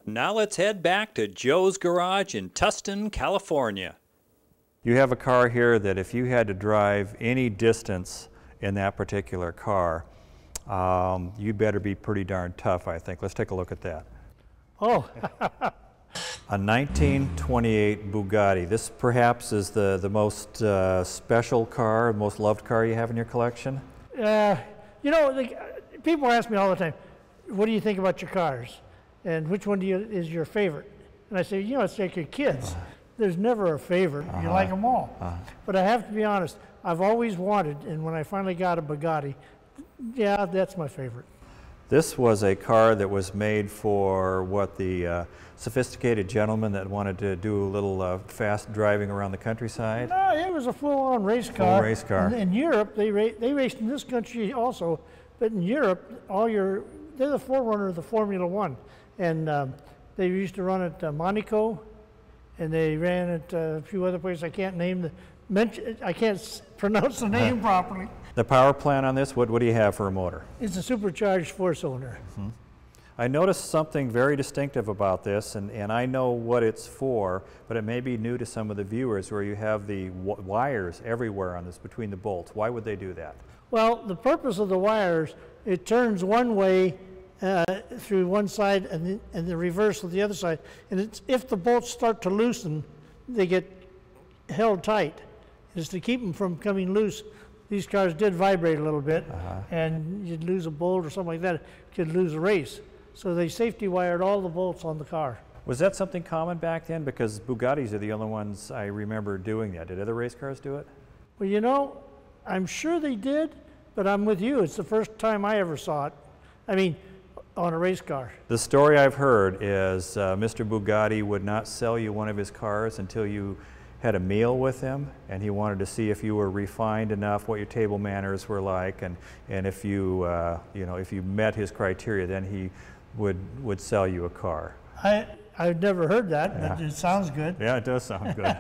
Now let's head back to Joe's garage in Tustin, California. You have a car here that if you had to drive any distance in that particular car, you better be pretty darn tough, I think. Let's take a look at that. Oh, A 1928 Bugatti. This perhaps is the most special car, most loved car you have in your collection? you know, people ask me all the time, what do you think about your cars? And which one is your favorite? And I say, you know, it's like your kids. There's never a favorite. You like them all. But I have to be honest, I've always wanted, and when I finally got a Bugatti, yeah, that's my favorite. This was a car that was made for what, the sophisticated gentleman that wanted to do a little fast driving around the countryside? No, it was a full-on race car. Full race car. In Europe, they raced in this country also, but in Europe, they're the forerunner of the Formula One. And they used to run at Monaco, and they ran at a few other places. I can't I can't pronounce the name properly. The power plant on this, what do you have for a motor? It's a supercharged four-cylinder. I noticed something very distinctive about this, and I know what it's for, but it may be new to some of the viewers, where you have the wires everywhere on this between the bolts. Why would they do that? Well, the purpose of the wires, it turns one way through one side and the reverse with the other side. And if the bolts start to loosen, they get held tight. It's to keep them from coming loose. These cars did vibrate a little bit, and you'd lose a bolt or something like that, you'd lose a race. So they safety wired all the bolts on the car. Was that something common back then? Because Bugattis are the only ones I remember doing that. Did other race cars do it? Well, you know, I'm sure they did, but I'm with you. It's the first time I ever saw it. I mean, on a race car. The story I've heard is Mr. Bugatti would not sell you one of his cars until you had a meal with him, and he wanted to see if you were refined enough, what your table manners were like, and if you if you met his criteria, then he would sell you a car. I've never heard that, but it sounds good. Yeah, it does sound good.